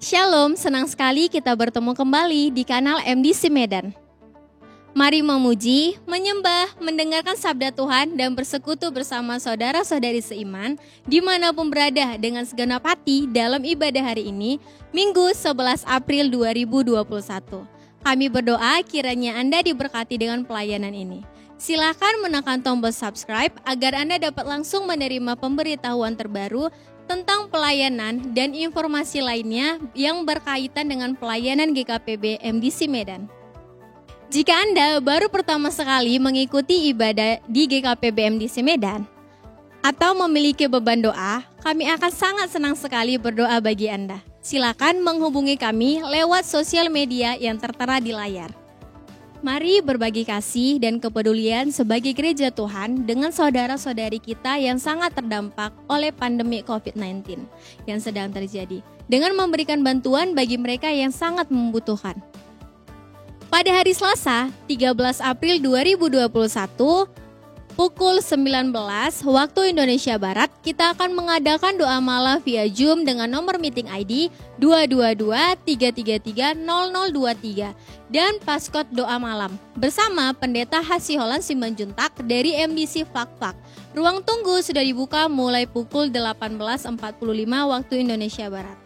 Shalom, senang sekali kita bertemu kembali di kanal MDC Medan. Mari memuji, menyembah, mendengarkan sabda Tuhan dan bersekutu bersama saudara-saudari seiman dimanapun berada dengan segenap hati dalam ibadah hari ini, Minggu 11 April 2021. Kami berdoa kiranya Anda diberkati dengan pelayanan ini. Silakan menekan tombol subscribe agar Anda dapat langsung menerima pemberitahuan terbaru tentang pelayanan dan informasi lainnya yang berkaitan dengan pelayanan GKPB MDC Medan. Jika Anda baru pertama sekali mengikuti ibadah di GKPB MDC Medan atau memiliki beban doa, kami akan sangat senang sekali berdoa bagi Anda. Silakan menghubungi kami lewat sosial media yang tertera di layar. Mari berbagi kasih dan kepedulian sebagai gereja Tuhan dengan saudara-saudari kita yang sangat terdampak oleh pandemi COVID-19 yang sedang terjadi, dengan memberikan bantuan bagi mereka yang sangat membutuhkan. Pada hari Selasa, 13 April 2021, pukul 19 waktu Indonesia Barat, kita akan mengadakan doa malam via Zoom dengan nomor meeting ID 222-333-0023 dan paskot doa malam bersama Pendeta Hasiholan Simanjuntak dari MDC Fak-Fak. Ruang tunggu sudah dibuka mulai pukul 18.45 waktu Indonesia Barat.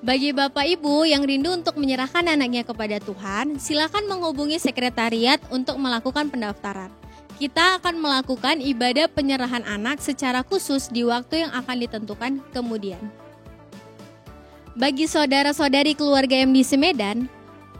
Bagi Bapak Ibu yang rindu untuk menyerahkan anaknya kepada Tuhan, silakan menghubungi sekretariat untuk melakukan pendaftaran. Kita akan melakukan ibadah penyerahan anak secara khusus di waktu yang akan ditentukan kemudian. Bagi saudara-saudari keluarga MDC Medan,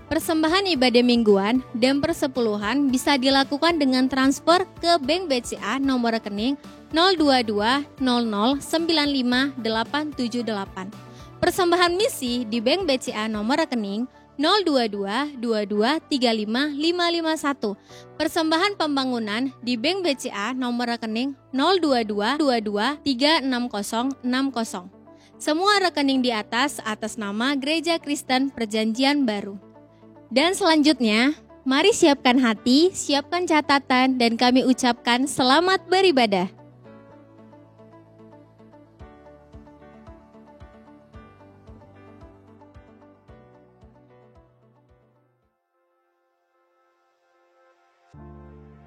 persembahan ibadah mingguan dan persepuluhan bisa dilakukan dengan transfer ke Bank BCA nomor rekening 02200958878. Persembahan misi di Bank BCA nomor rekening 022-2235-551. Persembahan pembangunan di Bank BCA nomor rekening 022-22-36060. Semua rekening di atas nama Gereja Kristen Perjanjian Baru. Dan selanjutnya, mari siapkan hati, siapkan catatan, dan kami ucapkan selamat beribadah.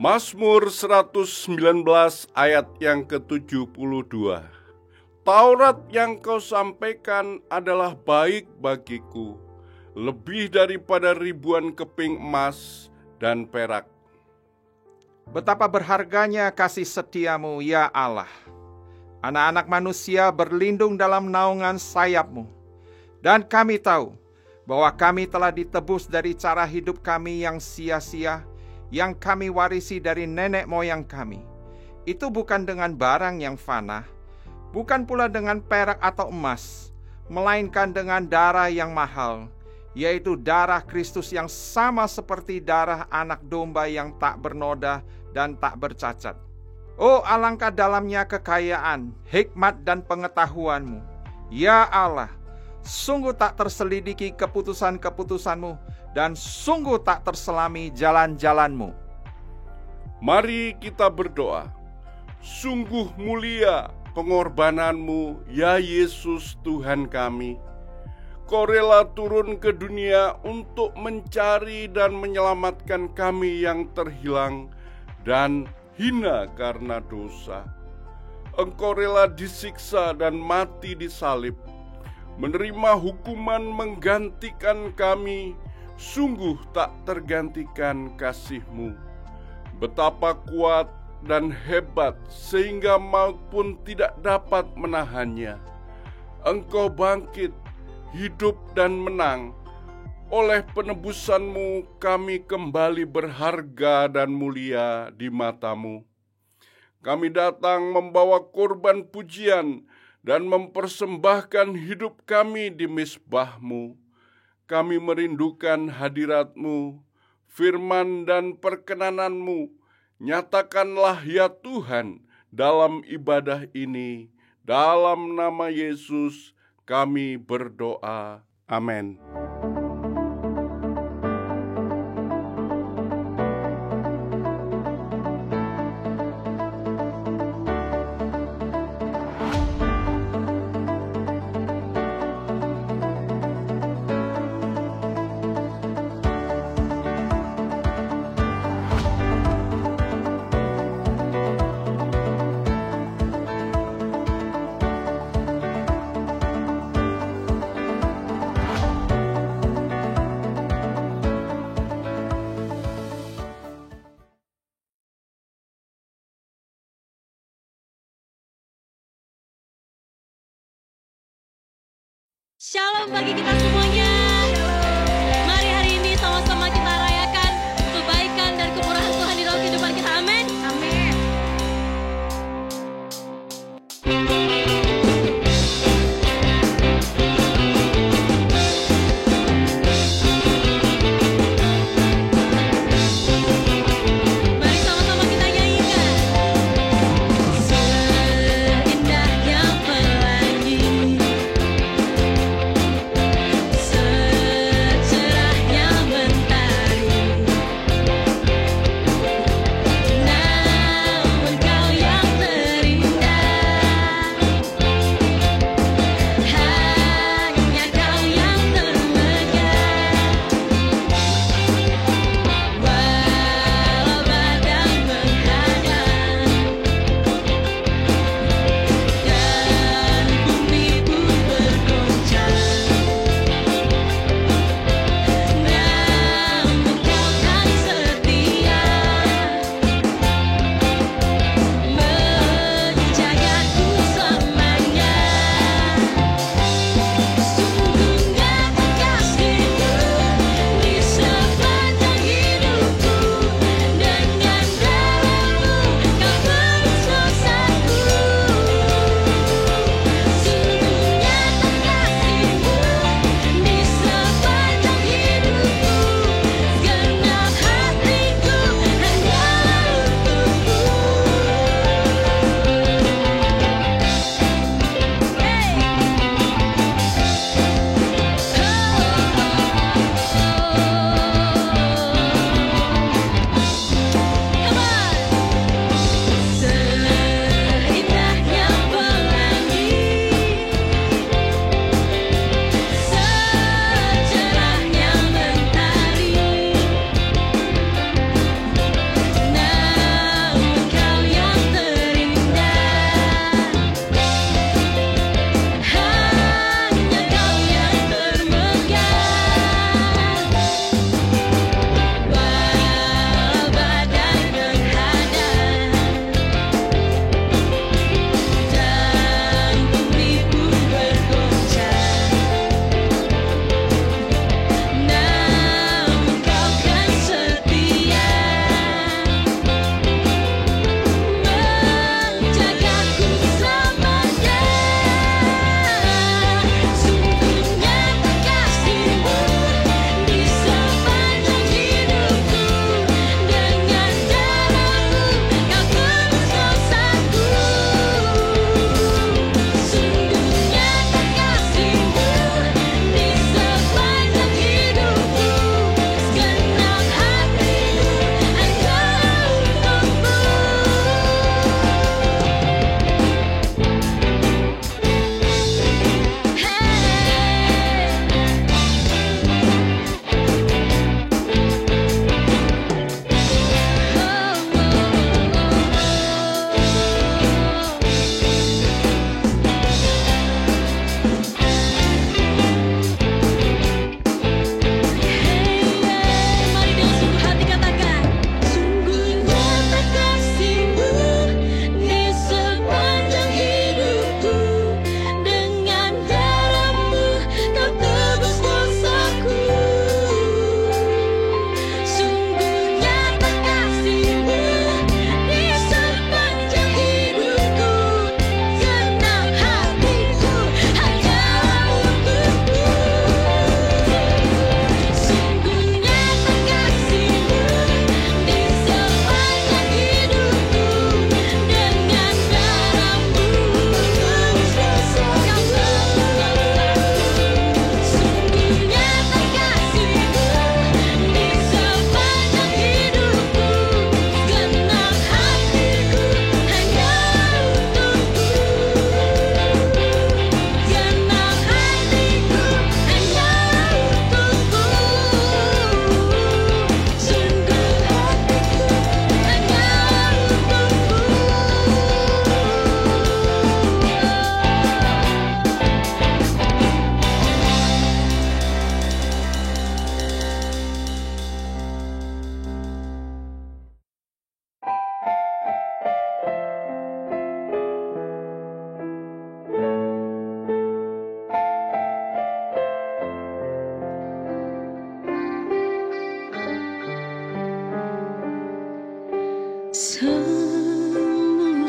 Mazmur 119 ayat yang ke-72. Taurat yang kau sampaikan adalah baik bagiku, lebih daripada ribuan keping emas dan perak. Betapa berharganya kasih setiamu, ya Allah. Anak-anak manusia berlindung dalam naungan sayapmu. Dan kami tahu bahwa kami telah ditebus dari cara hidup kami yang sia-sia, yang kami warisi dari nenek moyang kami. Itu bukan dengan barang yang fana, bukan pula dengan perak atau emas, melainkan dengan darah yang mahal, yaitu darah Kristus yang sama seperti darah anak domba yang tak bernoda dan tak bercacat. Oh, alangkah dalamnya kekayaan, hikmat dan pengetahuanmu, ya Allah. Sungguh tak terselidiki keputusan-keputusanmu, dan sungguh tak terselami jalan-jalanmu. Mari kita berdoa. Sungguh mulia pengorbananmu, ya Yesus Tuhan kami. Kau rela turun ke dunia untuk mencari dan menyelamatkan kami yang terhilang dan hina karena dosa. Engkau rela disiksa dan mati di salib, menerima hukuman menggantikan kami. Sungguh tak tergantikan kasih-Mu. Betapa kuat dan hebat sehingga maut pun tidak dapat menahannya. Engkau bangkit, hidup dan menang. Oleh penebusan-Mu kami kembali berharga dan mulia di mata-Mu. Kami datang membawa korban pujian dan mempersembahkan hidup kami di mezbah-Mu. Kami merindukan hadirat-Mu, firman dan perkenanan-Mu. Nyatakanlah ya Tuhan dalam ibadah ini. Dalam nama Yesus kami berdoa. Amin. Shalom bagi kita semuanya. Mari hari ini sama-sama kita rayakan kebaikan dan kemurahan Tuhan di dalam kehidupan kita. Amin. Amin. Mari sama-sama kita nyanyikan. Seindah yang pelangi, seindah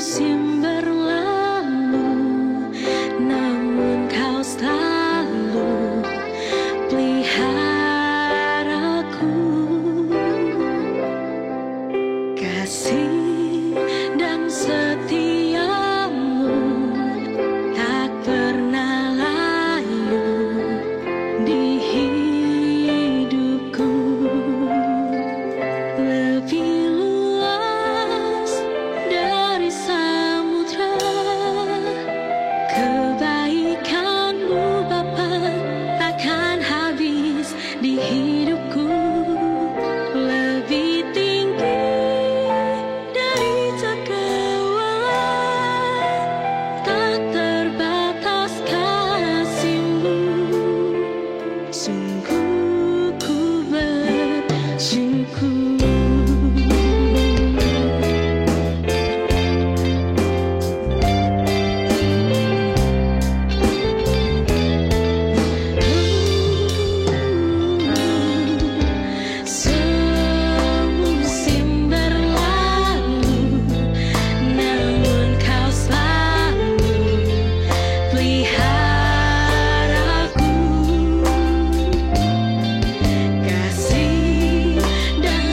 musim berlalu, namun kau selalu peliharaku. Kasih dan setiamu tak pernah layu di hidupku. Lebih luas dari samudra kebaikanmu Bapa, takkan habis di hidupku. Lebih tinggi dari cakrawala, tak terbatas kasih-Mu. Sungguh ku bersyukur. Semusim berlalu, namun kau selalu peliharaku. Kasih dan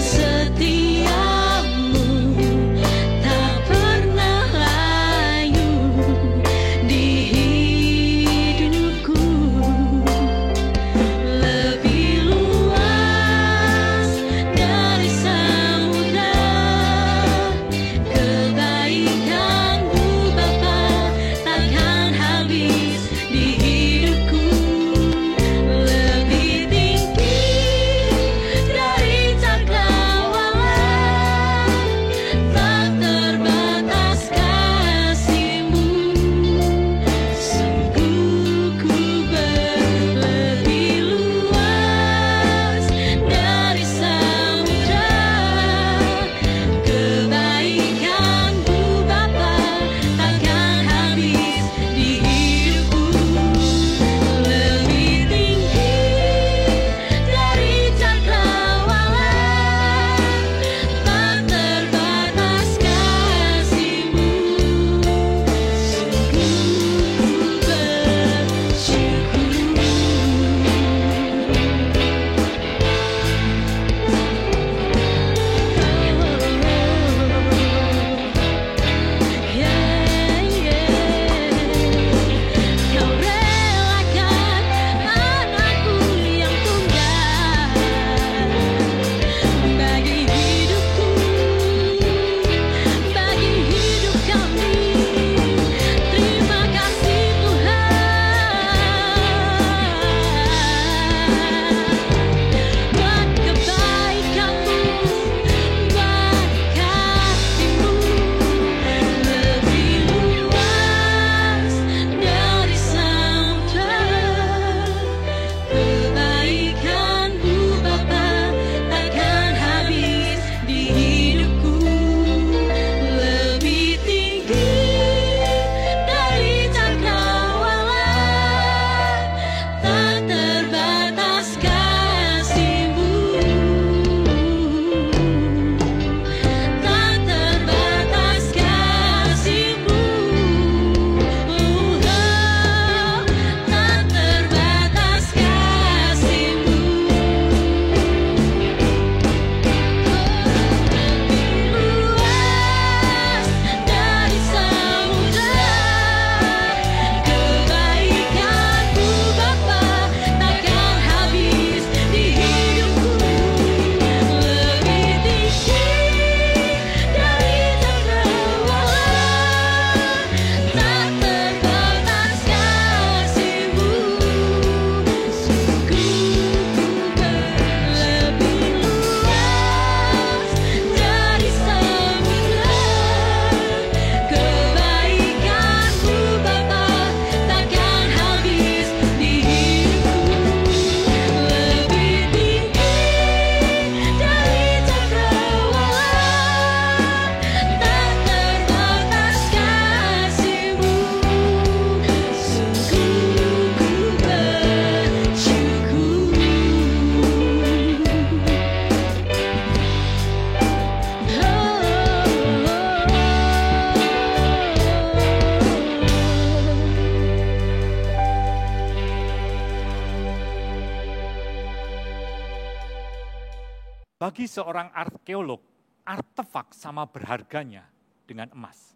Bagi seorang arkeolog, artefak sama berharganya dengan emas.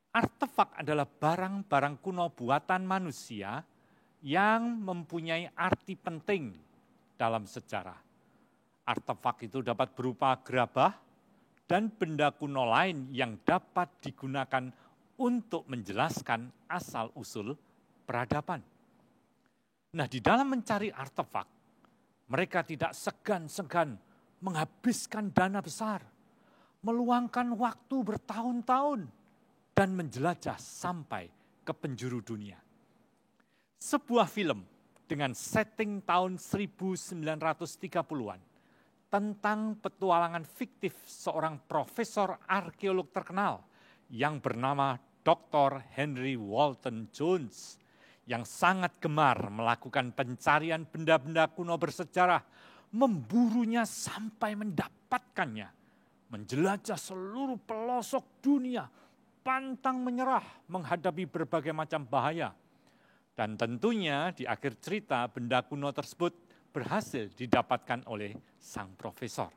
Artefak adalah barang-barang kuno buatan manusia yang mempunyai arti penting dalam sejarah. Artefak itu dapat berupa gerabah dan benda kuno lain yang dapat digunakan untuk menjelaskan asal-usul peradaban. Nah, di dalam mencari artefak, mereka tidak segan-segan menghabiskan dana besar, meluangkan waktu bertahun-tahun, dan menjelajah sampai ke penjuru dunia. Sebuah film dengan setting tahun 1930-an tentang petualangan fiktif seorang profesor arkeolog terkenal yang bernama Dr. Henry Walton Jones yang sangat gemar melakukan pencarian benda-benda kuno bersejarah, memburunya sampai mendapatkannya, menjelajah seluruh pelosok dunia, pantang menyerah menghadapi berbagai macam bahaya. Dan tentunya di akhir cerita benda kuno tersebut berhasil didapatkan oleh sang profesor.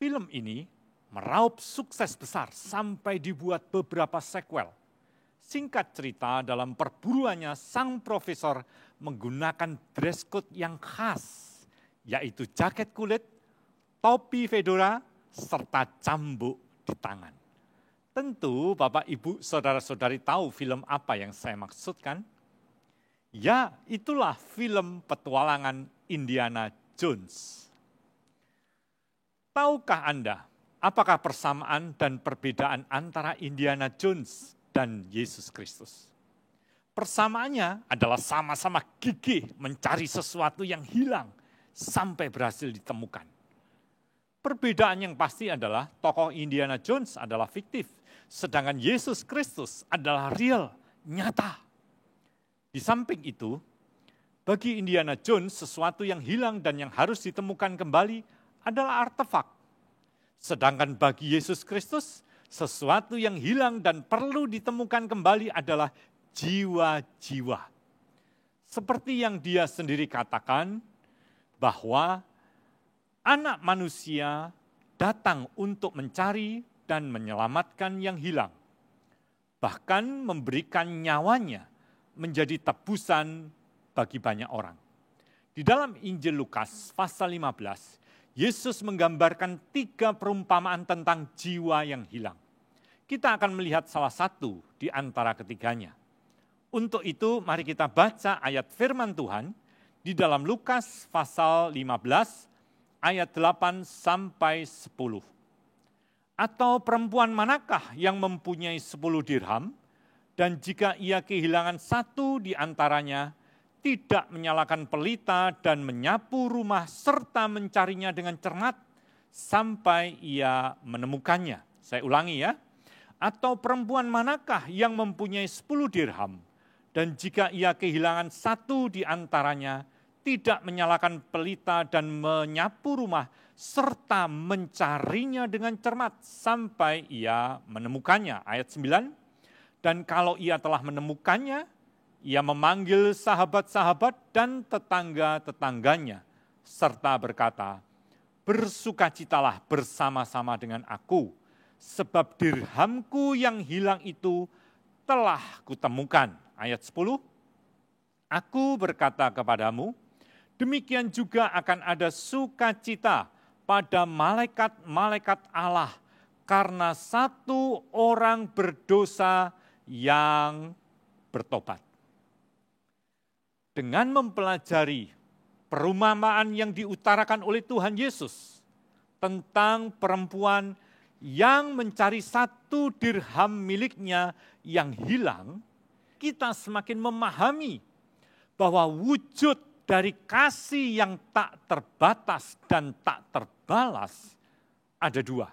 Film ini meraup sukses besar sampai dibuat beberapa sequel. Singkat cerita, dalam perburuannya sang profesor menggunakan dress code yang khas, yaitu jaket kulit, topi fedora, serta cambuk di tangan. Tentu Bapak, Ibu, Saudara-saudari tahu film apa yang saya maksudkan? Ya, itulah film petualangan Indiana Jones. Tahukah Anda, apakah persamaan dan perbedaan antara Indiana Jones dan Yesus Kristus? Persamaannya adalah sama-sama gigih mencari sesuatu yang hilang sampai berhasil ditemukan. Perbedaan yang pasti adalah tokoh Indiana Jones adalah fiktif, sedangkan Yesus Kristus adalah real, nyata. Di samping itu, bagi Indiana Jones sesuatu yang hilang dan yang harus ditemukan kembali adalah artefak. Sedangkan bagi Yesus Kristus, sesuatu yang hilang dan perlu ditemukan kembali adalah jiwa-jiwa. Seperti yang dia sendiri katakan, bahwa anak manusia datang untuk mencari dan menyelamatkan yang hilang. Bahkan memberikan nyawanya menjadi tebusan bagi banyak orang. Di dalam Injil Lukas pasal 15, Yesus menggambarkan 3 perumpamaan tentang jiwa yang hilang. Kita akan melihat salah satu di antara ketiganya. Untuk itu, mari kita baca ayat firman Tuhan di dalam Lukas pasal 15 ayat 8 sampai 10. Atau perempuan manakah yang mempunyai 10 dirham, dan jika ia kehilangan 1 di antaranya, tidak menyalakan pelita dan menyapu rumah serta mencarinya dengan cermat sampai ia menemukannya. Saya ulangi ya. Atau perempuan manakah yang mempunyai 10 dirham, dan jika ia kehilangan 1 di antaranya, tidak menyalakan pelita dan menyapu rumah serta mencarinya dengan cermat sampai ia menemukannya. Ayat 9. Dan kalau ia telah menemukannya, ia memanggil sahabat-sahabat dan tetangga-tetangganya, serta berkata, bersukacitalah bersama-sama dengan aku, sebab dirhamku yang hilang itu telah kutemukan. Ayat 10, aku berkata kepadamu, demikian juga akan ada sukacita pada malaikat-malaikat Allah, karena 1 orang berdosa yang bertobat. Dengan mempelajari perumpamaan yang diutarakan oleh Tuhan Yesus tentang perempuan yang mencari 1 dirham miliknya yang hilang, kita semakin memahami bahwa wujud dari kasih yang tak terbatas dan tak terbalas ada 2.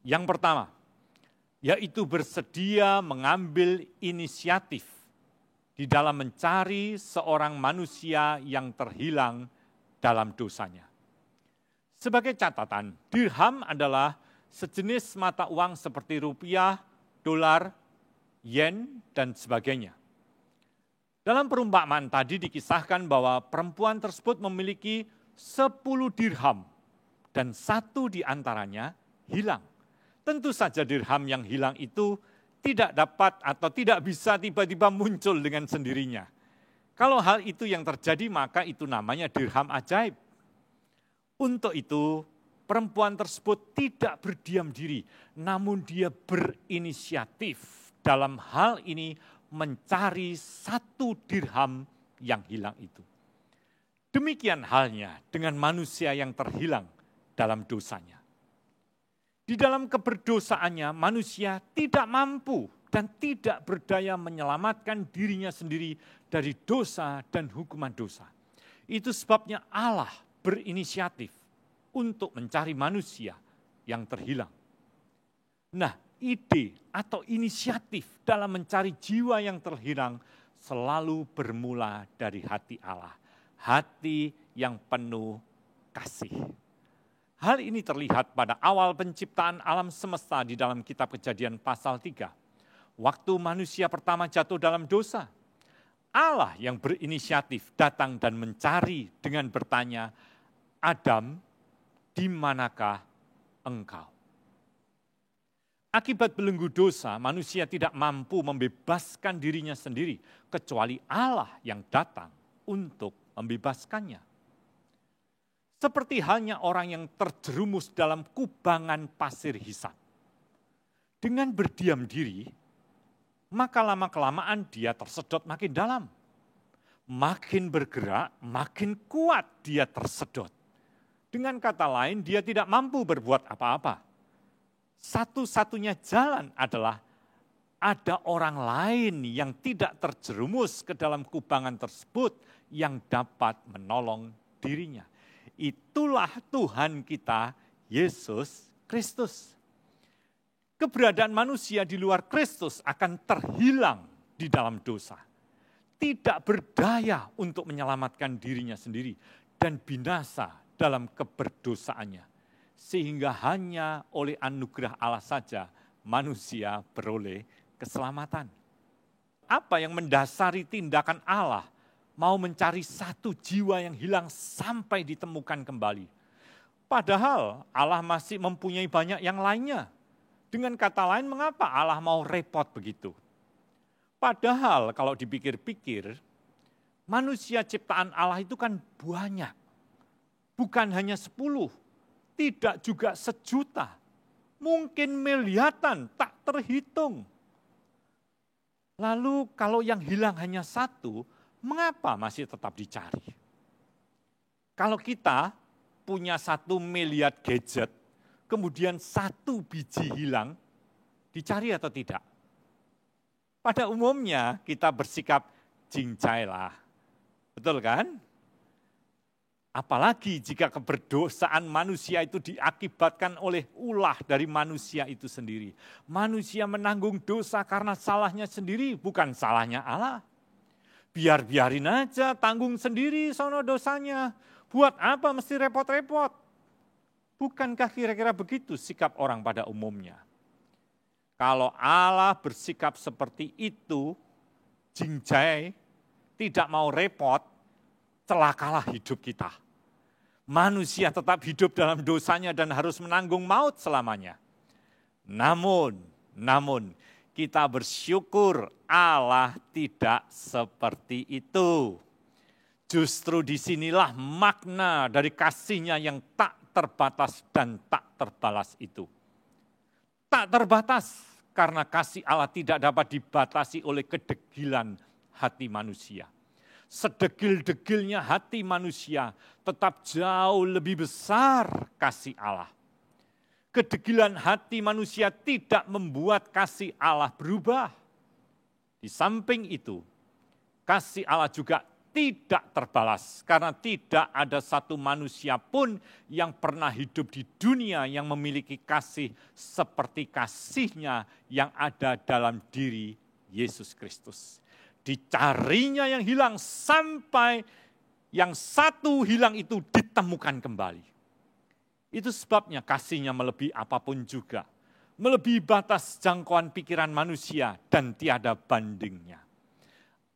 Yang pertama, yaitu bersedia mengambil inisiatif di dalam mencari seorang manusia yang terhilang dalam dosanya. Sebagai catatan, dirham adalah sejenis mata uang seperti rupiah, dolar, yen, dan sebagainya. Dalam perumpamaan tadi dikisahkan bahwa perempuan tersebut memiliki 10 dirham, dan 1 di antaranya hilang. Tentu saja dirham yang hilang itu tidak dapat atau tidak bisa tiba-tiba muncul dengan sendirinya. Kalau hal itu yang terjadi, maka itu namanya dirham ajaib. Untuk itu, perempuan tersebut tidak berdiam diri, namun dia berinisiatif dalam hal ini mencari 1 dirham yang hilang itu. Demikian halnya dengan manusia yang terhilang dalam dosanya. Di dalam keberdosaannya, manusia tidak mampu dan tidak berdaya menyelamatkan dirinya sendiri dari dosa dan hukuman dosa. Itu sebabnya Allah berinisiatif untuk mencari manusia yang terhilang. Nah, ide atau inisiatif dalam mencari jiwa yang terhilang selalu bermula dari hati Allah. Hati yang penuh kasih. Hal ini terlihat pada awal penciptaan alam semesta di dalam kitab Kejadian pasal 3. Waktu manusia pertama jatuh dalam dosa, Allah yang berinisiatif datang dan mencari dengan bertanya, Adam, di manakah engkau? Akibat belenggu dosa, manusia tidak mampu membebaskan dirinya sendiri, kecuali Allah yang datang untuk membebaskannya. Seperti halnya orang yang terjerumus dalam kubangan pasir hisap. Dengan berdiam diri, maka lama-kelamaan dia tersedot makin dalam. Makin bergerak, makin kuat dia tersedot. Dengan kata lain, dia tidak mampu berbuat apa-apa. Satu-satunya jalan adalah ada orang lain yang tidak terjerumus ke dalam kubangan tersebut yang dapat menolong dirinya. Itulah Tuhan kita, Yesus Kristus. Keberadaan manusia di luar Kristus akan terhilang di dalam dosa. Tidak berdaya untuk menyelamatkan dirinya sendiri dan binasa dalam keberdosaannya. Sehingga hanya oleh anugerah Allah saja manusia beroleh keselamatan. Apa yang mendasari tindakan Allah mau mencari 1 jiwa yang hilang sampai ditemukan kembali? Padahal Allah masih mempunyai banyak yang lainnya. Dengan kata lain, mengapa Allah mau repot begitu? Padahal kalau dipikir-pikir, manusia ciptaan Allah itu kan banyak. Bukan hanya 10, tidak juga 1.000.000. Mungkin miliaran, tak terhitung. Lalu kalau yang hilang hanya 1, mengapa masih tetap dicari? Kalau kita punya 1 miliar gadget, kemudian 1 biji hilang, dicari atau tidak? Pada umumnya kita bersikap cincailah. Betul kan? Apalagi jika keberdosaan manusia itu diakibatkan oleh ulah dari manusia itu sendiri. Manusia menanggung dosa karena salahnya sendiri, bukan salahnya Allah. Biarin aja, tanggung sendiri sono dosanya. Buat apa mesti repot-repot? Bukankah kira-kira begitu sikap orang pada umumnya? Kalau Allah bersikap seperti itu, jinjai, tidak mau repot, celakalah hidup kita. Manusia tetap hidup dalam dosanya dan harus menanggung maut selamanya. Namun, kita bersyukur Allah tidak seperti itu. Justru disinilah makna dari kasih-Nya yang tak terbatas dan tak terbalas itu. Tak terbatas karena kasih Allah tidak dapat dibatasi oleh kedegilan hati manusia. Sedegil-degilnya hati manusia tetap jauh lebih besar kasih Allah. Kedegilan hati manusia tidak membuat kasih Allah berubah. Di samping itu, kasih Allah juga tidak terbalas karena tidak ada 1 manusia pun yang pernah hidup di dunia yang memiliki kasih seperti kasih-Nya yang ada dalam diri Yesus Kristus. Dicarinya yang hilang sampai yang 1 hilang itu ditemukan kembali. Itu sebabnya kasih-Nya melebihi apapun juga. Melebihi batas jangkauan pikiran manusia dan tiada bandingnya.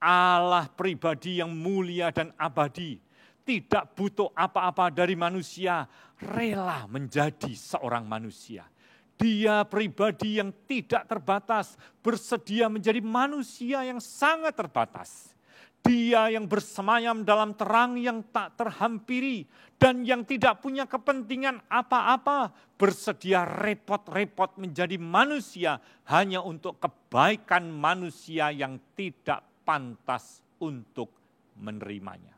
Allah pribadi yang mulia dan abadi tidak butuh apa-apa dari manusia, rela menjadi seorang manusia. Dia pribadi yang tidak terbatas, bersedia menjadi manusia yang sangat terbatas. Dia yang bersemayam dalam terang yang tak terhampiri dan yang tidak punya kepentingan apa-apa, bersedia repot-repot menjadi manusia hanya untuk kebaikan manusia yang tidak pantas untuk menerimanya.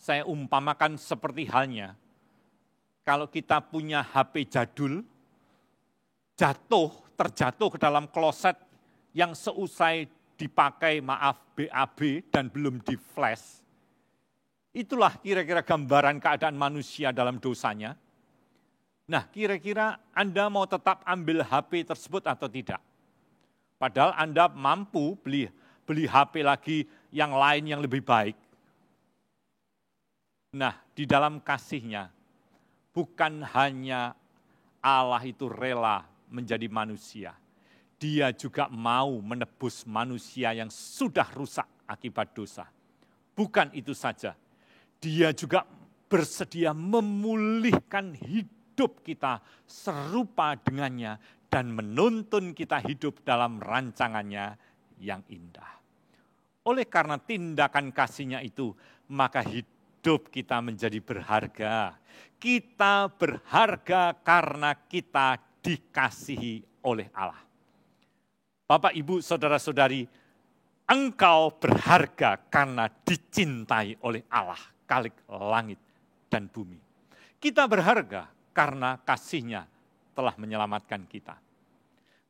Saya umpamakan seperti halnya kalau kita punya HP jadul, terjatuh ke dalam kloset yang seusai dipakai BAB dan belum di flash. Itulah kira-kira gambaran keadaan manusia dalam dosanya. Nah, kira-kira Anda mau tetap ambil HP tersebut atau tidak? Padahal Anda mampu beli HP lagi yang lain yang lebih baik. Nah, di dalam kasih-Nya, bukan hanya Allah itu rela menjadi manusia, Dia juga mau menebus manusia yang sudah rusak akibat dosa. Bukan itu saja, Dia juga bersedia memulihkan hidup kita serupa dengannya dan menuntun kita hidup dalam rancangannya yang indah. Oleh karena tindakan kasih-Nya itu, maka hidup kita menjadi berharga. Kita berharga karena kita dikasihi oleh Allah. Bapak, Ibu, saudara-saudari, engkau berharga karena dicintai oleh Allah, Khalik langit dan bumi. Kita berharga karena kasih-Nya telah menyelamatkan kita.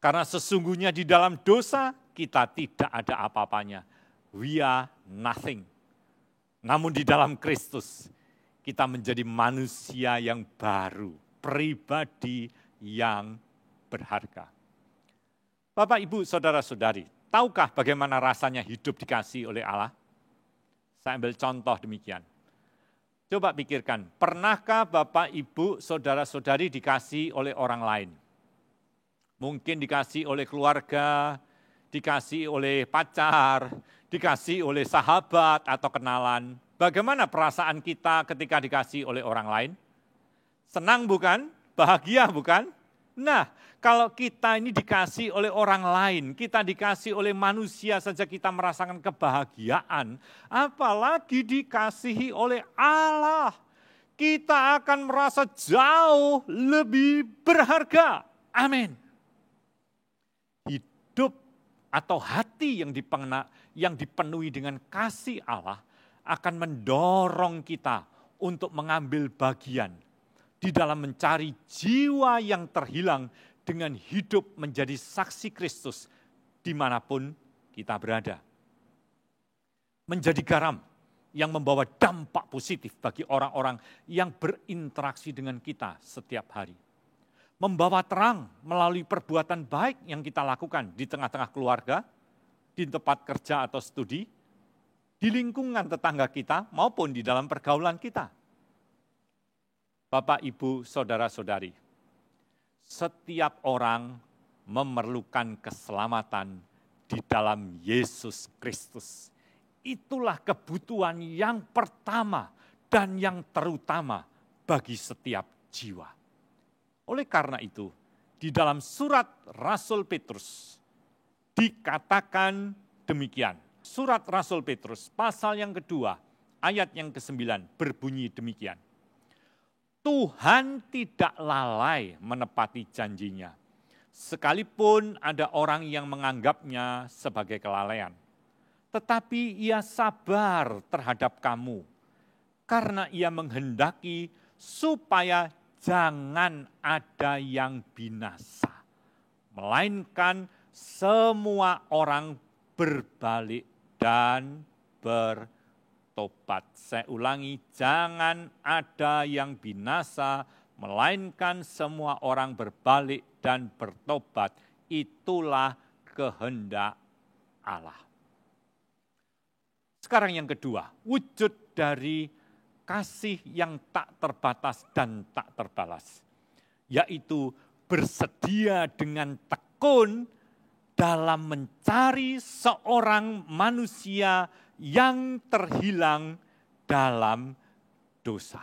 Karena sesungguhnya di dalam dosa kita tidak ada apa-apanya. We are nothing. Namun di dalam Kristus kita menjadi manusia yang baru, pribadi yang berharga. Bapak, Ibu, saudara-saudari, tahukah bagaimana rasanya hidup dikasihi oleh Allah? Saya ambil contoh demikian. Coba pikirkan, pernahkah Bapak, Ibu, saudara-saudari dikasihi oleh orang lain? Mungkin dikasihi oleh keluarga, dikasihi oleh pacar, dikasihi oleh sahabat atau kenalan. Bagaimana perasaan kita ketika dikasihi oleh orang lain? Senang bukan? Bahagia bukan? Nah, kalau kita ini dikasihi oleh orang lain, kita dikasihi oleh manusia saja kita merasakan kebahagiaan, apalagi dikasihi oleh Allah. Kita akan merasa jauh lebih berharga. Amin. Hidup atau hati yang dipenuhi dengan kasih Allah akan mendorong kita untuk mengambil bagian di dalam mencari jiwa yang terhilang dengan hidup menjadi saksi Kristus dimanapun kita berada. Menjadi garam yang membawa dampak positif bagi orang-orang yang berinteraksi dengan kita setiap hari. Membawa terang melalui perbuatan baik yang kita lakukan di tengah-tengah keluarga, di tempat kerja atau studi, di lingkungan tetangga kita maupun di dalam pergaulan kita. Bapak, Ibu, saudara-saudari, setiap orang memerlukan keselamatan di dalam Yesus Kristus. Itulah kebutuhan yang pertama dan yang terutama bagi setiap jiwa. Oleh karena itu, di dalam surat Rasul Petrus dikatakan demikian. Surat Rasul Petrus pasal yang kedua, ayat yang ke-9 berbunyi demikian. Tuhan tidak lalai menepati janjinya, sekalipun ada orang yang menganggapnya sebagai kelalaian. Tetapi Ia sabar terhadap kamu, karena Ia menghendaki supaya jangan ada yang binasa, melainkan semua orang berbalik dan bertobat. Saya ulangi, jangan ada yang binasa, melainkan semua orang berbalik dan bertobat. Itulah kehendak Allah. Sekarang yang kedua, wujud dari kasih yang tak terbatas dan tak terbalas, yaitu bersedia dengan tekun dalam mencari seorang manusia yang terhilang dalam dosa.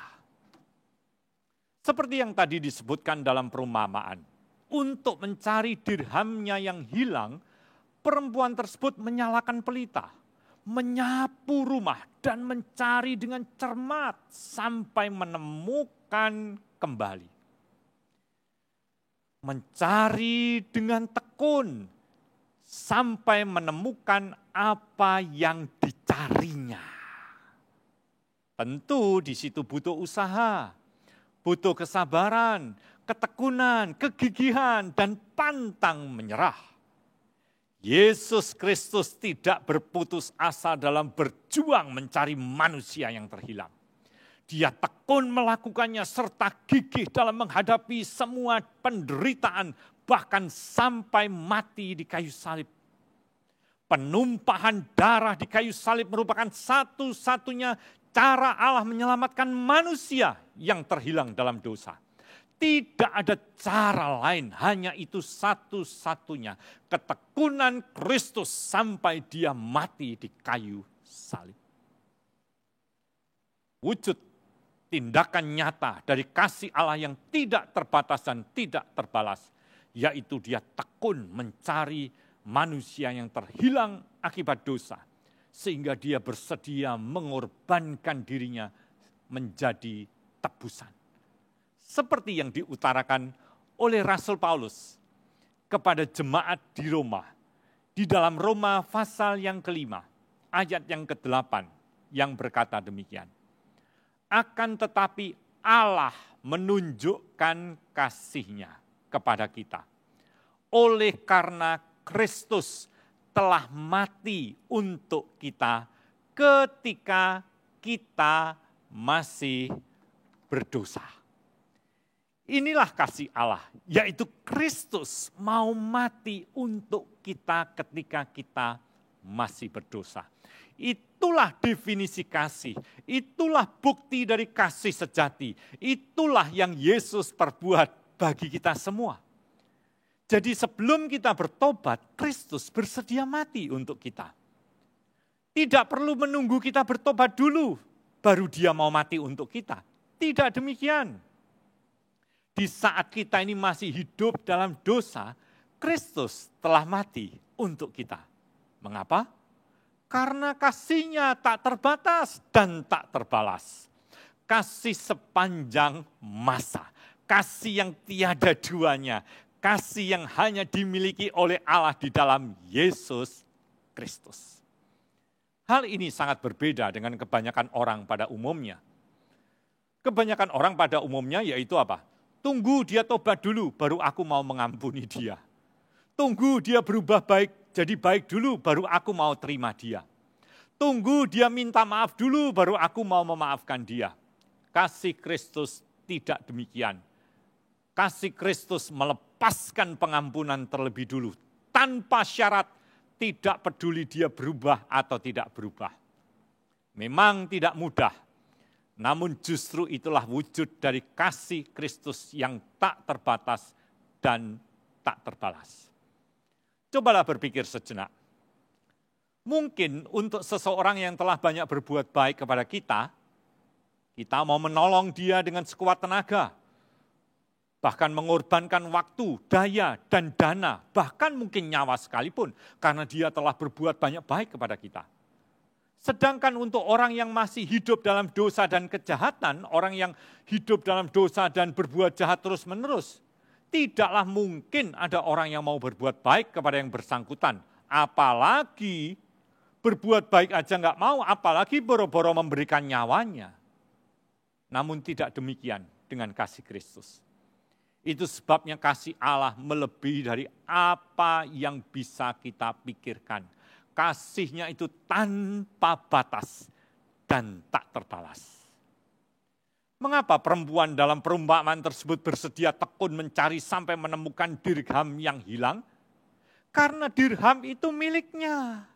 Seperti yang tadi disebutkan dalam perumpamaan, untuk mencari dirhamnya yang hilang, perempuan tersebut menyalakan pelita, menyapu rumah dan mencari dengan cermat sampai menemukan kembali. Mencari dengan tekun sampai menemukan apa yang dicarinya. Tentu di situ butuh usaha, butuh kesabaran, ketekunan, kegigihan, dan pantang menyerah. Yesus Kristus tidak berputus asa dalam berjuang mencari manusia yang terhilang. Dia tekun melakukannya serta gigih dalam menghadapi semua penderitaan, bahkan sampai mati di kayu salib. Penumpahan darah di kayu salib merupakan satu-satunya cara Allah menyelamatkan manusia yang terhilang dalam dosa. Tidak ada cara lain, hanya itu satu-satunya. Ketekunan Kristus sampai dia mati di kayu salib. Wujud tindakan nyata dari kasih Allah yang tidak terbatas dan tidak terbalas, yaitu dia tekun mencari manusia yang terhilang akibat dosa, sehingga dia bersedia mengorbankan dirinya menjadi tebusan. Seperti yang diutarakan oleh Rasul Paulus kepada jemaat di Roma, di dalam Roma pasal yang ke-5, ayat yang ke-8, yang berkata demikian. Akan tetapi Allah menunjukkan kasih-Nya kepada kita, oleh karena Kristus telah mati untuk kita ketika kita masih berdosa. Inilah kasih Allah, yaitu Kristus mau mati untuk kita ketika kita masih berdosa. Itulah definisi kasih, itulah bukti dari kasih sejati, itulah yang Yesus perbuat bagi kita semua. Jadi sebelum kita bertobat, Kristus bersedia mati untuk kita. Tidak perlu menunggu kita bertobat dulu, baru dia mau mati untuk kita. Tidak demikian. Di saat kita ini masih hidup dalam dosa, Kristus telah mati untuk kita. Mengapa? Karena kasih-Nya tak terbatas dan tak terbalas. Kasih sepanjang masa, kasih yang tiada duanya, kasih yang hanya dimiliki oleh Allah di dalam Yesus Kristus. Hal ini sangat berbeda dengan kebanyakan orang pada umumnya. Kebanyakan orang pada umumnya yaitu apa? Tunggu dia tobat dulu, baru aku mau mengampuni dia. Tunggu dia berubah baik, jadi baik dulu, baru aku mau terima dia. Tunggu dia minta maaf dulu, baru aku mau memaafkan dia. Kasih Kristus tidak demikian. Kasih Kristus melepaskan pengampunan terlebih dulu, tanpa syarat, tidak peduli dia berubah atau tidak berubah. Memang tidak mudah, namun justru itulah wujud dari kasih Kristus yang tak terbatas dan tak terbalas. Cobalah berpikir sejenak. Mungkin untuk seseorang yang telah banyak berbuat baik kepada kita mau menolong dia dengan sekuat tenaga, bahkan mengorbankan waktu, daya, dan dana, bahkan mungkin nyawa sekalipun, karena dia telah berbuat banyak baik kepada kita. Sedangkan untuk orang yang masih hidup dalam dosa dan kejahatan, orang yang hidup dalam dosa dan berbuat jahat terus-menerus, tidaklah mungkin ada orang yang mau berbuat baik kepada yang bersangkutan. Apalagi berbuat baik aja nggak mau, apalagi boro-boro memberikan nyawanya. Namun tidak demikian dengan kasih Kristus. Itu sebabnya kasih Allah melebihi dari apa yang bisa kita pikirkan. Kasih-Nya itu tanpa batas dan tak terbalas. Mengapa perempuan dalam perumpamaan tersebut bersedia tekun mencari sampai menemukan dirham yang hilang? Karena dirham itu miliknya.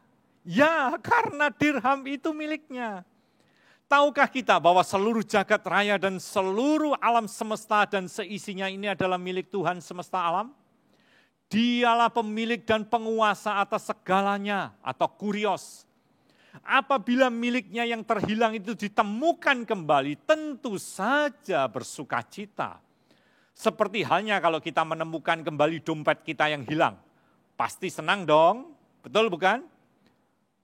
Ya, karena dirham itu miliknya. Tahukah kita bahwa seluruh jagat raya dan seluruh alam semesta dan seisinya ini adalah milik Tuhan semesta alam? Dialah pemilik dan penguasa atas segalanya atau kurios. Apabila miliknya yang terhilang itu ditemukan kembali, tentu saja bersukacita. Seperti halnya kalau kita menemukan kembali dompet kita yang hilang. Pasti senang dong, betul bukan?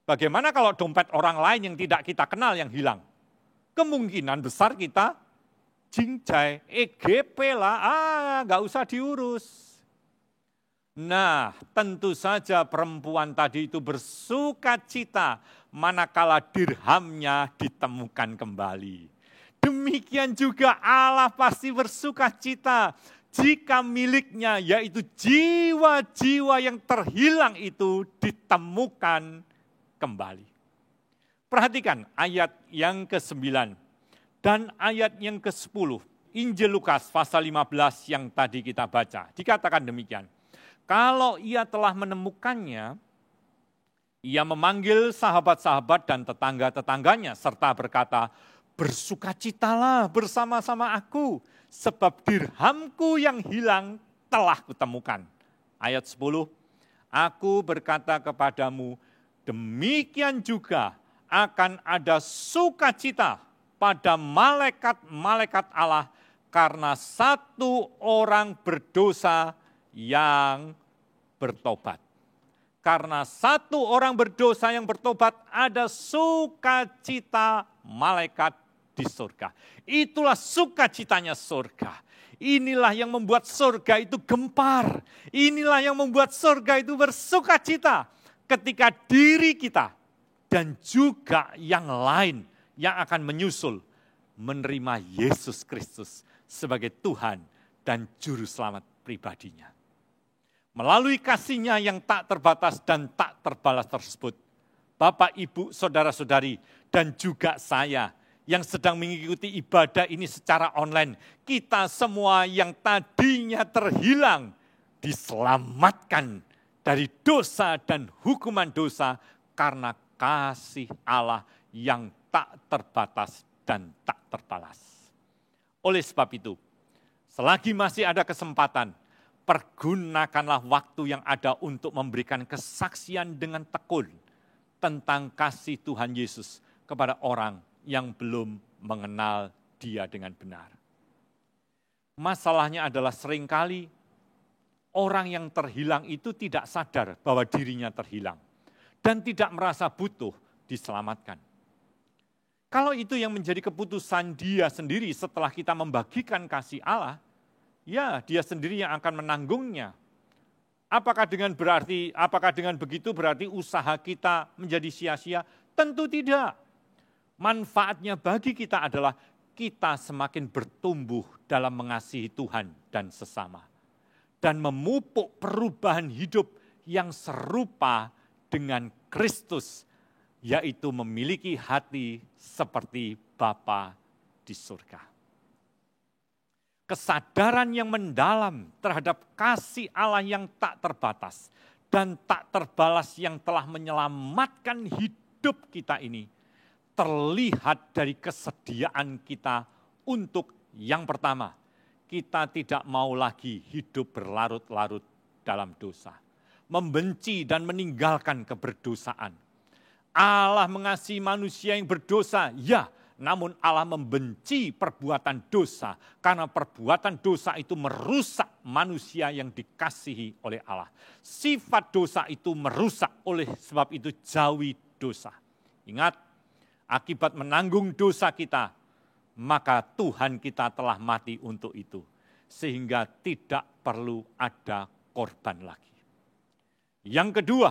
Bagaimana kalau dompet orang lain yang tidak kita kenal yang hilang? Kemungkinan besar kita jingcai, EGP lah, nggak usah diurus. Nah, tentu saja perempuan tadi itu bersukacita manakala dirhamnya ditemukan kembali. Demikian juga Allah pasti bersukacita jika miliknya, yaitu jiwa-jiwa yang terhilang itu ditemukan kembali. Perhatikan ayat yang ke-9 dan ayat yang ke-10. Injil Lukas pasal 15 yang tadi kita baca. Dikatakan demikian. Kalau ia telah menemukannya, ia memanggil sahabat-sahabat dan tetangga-tetangganya serta berkata, bersukacitalah bersama-sama aku, sebab dirhamku yang hilang telah kutemukan. Ayat 10, aku berkata kepadamu, demikian juga akan ada sukacita pada malaikat-malaikat Allah karena satu orang berdosa yang bertobat. Karena satu orang berdosa yang bertobat, ada sukacita malaikat di surga. Itulah sukacitanya surga. Inilah yang membuat surga itu gempar. Inilah yang membuat surga itu bersukacita ketika diri kita dan juga yang lain yang akan menyusul menerima Yesus Kristus sebagai Tuhan dan Juru Selamat pribadinya. Melalui kasih-Nya yang tak terbatas dan tak terbalas tersebut, Bapak, Ibu, Saudara-saudari, dan juga saya yang sedang mengikuti ibadah ini secara online, kita semua yang tadinya terhilang, diselamatkan dari dosa dan hukuman dosa karena kasih Allah yang tak terbatas dan tak terbalas. Oleh sebab itu, selagi masih ada kesempatan, pergunakanlah waktu yang ada untuk memberikan kesaksian dengan tekun tentang kasih Tuhan Yesus kepada orang yang belum mengenal Dia dengan benar. Masalahnya adalah seringkali orang yang terhilang itu tidak sadar bahwa dirinya terhilang dan tidak merasa butuh diselamatkan. Kalau itu yang menjadi keputusan dia sendiri setelah kita membagikan kasih Allah, ya, dia sendiri yang akan menanggungnya. Apakah dengan begitu berarti usaha kita menjadi sia-sia? Tentu tidak. Manfaatnya bagi kita adalah kita semakin bertumbuh dalam mengasihi Tuhan dan sesama. Dan memupuk perubahan hidup yang serupa dengan Kristus, yaitu memiliki hati seperti Bapa di surga. Kesadaran yang mendalam terhadap kasih Allah yang tak terbatas dan tak terbalas yang telah menyelamatkan hidup kita ini terlihat dari kesediaan kita untuk yang pertama, kita tidak mau lagi hidup berlarut-larut dalam dosa, membenci dan meninggalkan keberdosaan. Allah mengasihi manusia yang berdosa, ya, namun Allah membenci perbuatan dosa, karena perbuatan dosa itu merusak manusia yang dikasihi oleh Allah. Sifat dosa itu merusak, oleh sebab itu jauhi dosa. Ingat, akibat menanggung dosa kita, maka Tuhan kita telah mati untuk itu. Sehingga tidak perlu ada korban lagi. Yang kedua,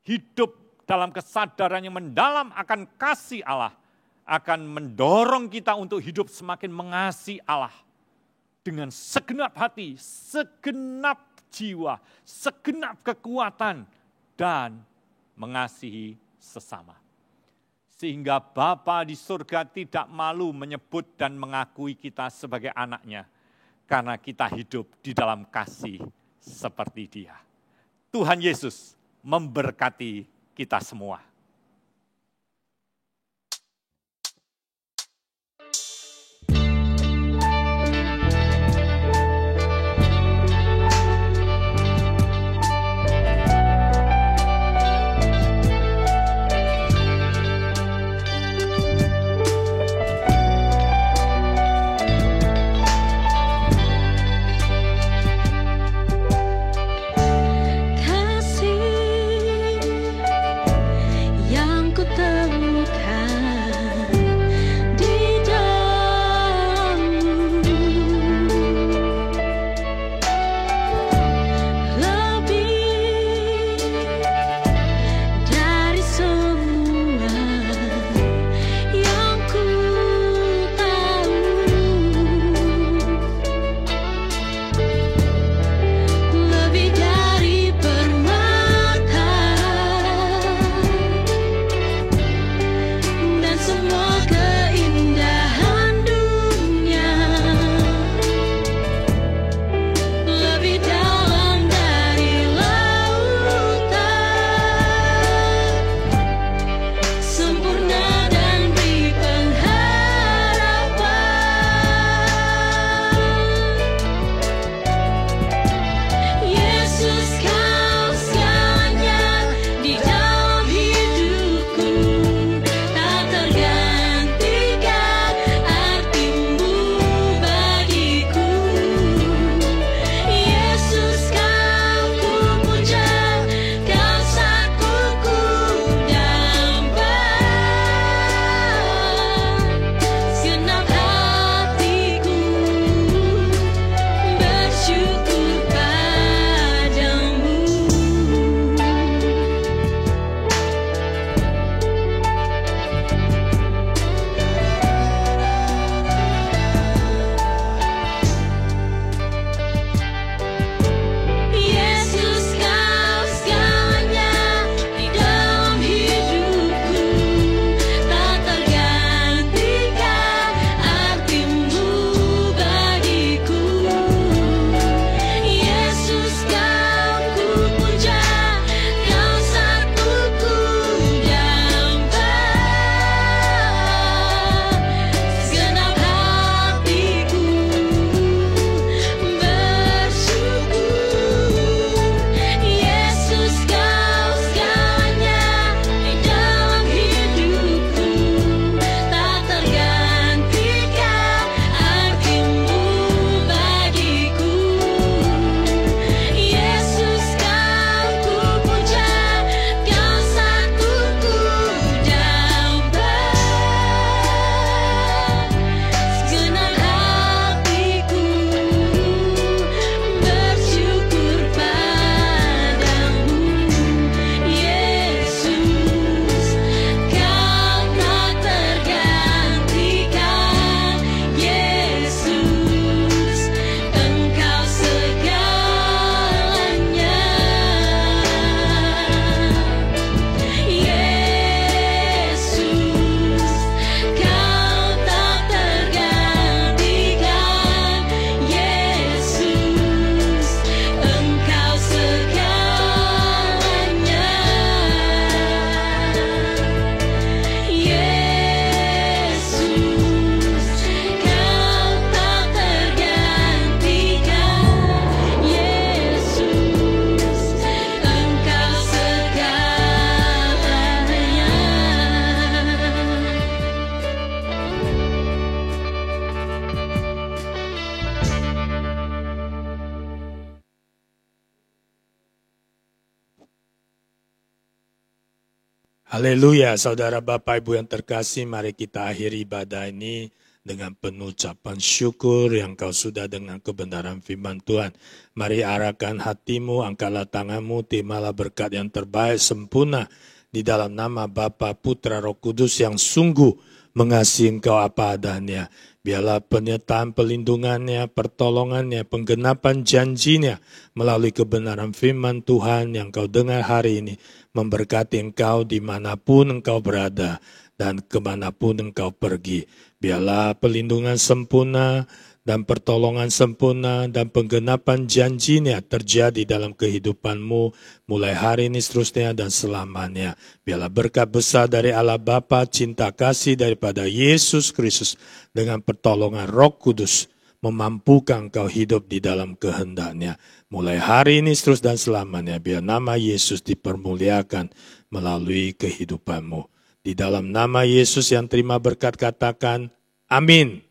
hidup dalam kesadaran yang mendalam akan kasih Allah akan mendorong kita untuk hidup semakin mengasihi Allah dengan segenap hati, segenap jiwa, segenap kekuatan, dan mengasihi sesama. Sehingga Bapa di surga tidak malu menyebut dan mengakui kita sebagai anaknya, karena kita hidup di dalam kasih seperti Dia. Tuhan Yesus memberkati kita semua. Haleluya, saudara Bapak Ibu yang terkasih, mari kita akhiri ibadah ini dengan penuh ucapan syukur yang kau sudah dengan kebenaran firman Tuhan. Mari arahkan hatimu, angkatlah tanganmu, terimalah berkat yang terbaik sempurna di dalam nama Bapa, Putra, Roh Kudus yang sungguh mengasihi engkau apa adanya. Biarlah penyertaan pelindungannya, pertolongannya, penggenapan janjinya melalui kebenaran firman Tuhan yang kau dengar hari ini memberkati engkau dimanapun engkau berada dan kemanapun engkau pergi. Biarlah pelindungan sempurna dan pertolongan sempurna dan penggenapan janjinya terjadi dalam kehidupanmu mulai hari ini seterusnya dan selamanya. Biarlah berkat besar dari Allah Bapa, cinta kasih daripada Yesus Kristus dengan pertolongan Roh Kudus memampukan kau hidup di dalam kehendak-Nya. Mulai hari ini terus dan selamanya, biar nama Yesus dipermuliakan melalui kehidupanmu. Di dalam nama Yesus yang terima berkat katakan, amin.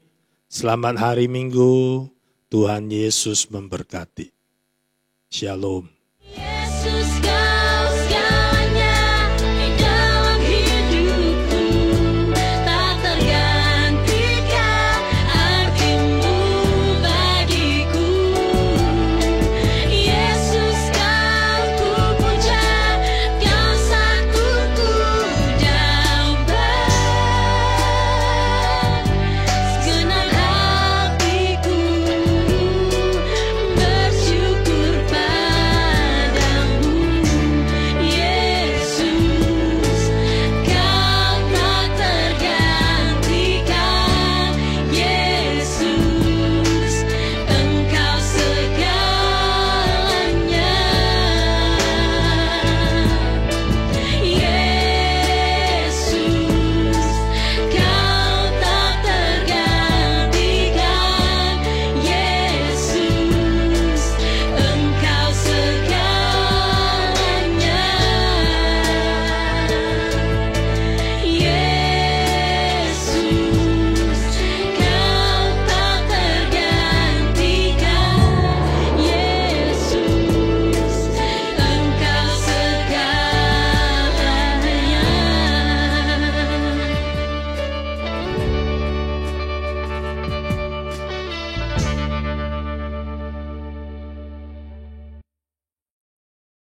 Selamat hari Minggu, Tuhan Yesus memberkati. Shalom.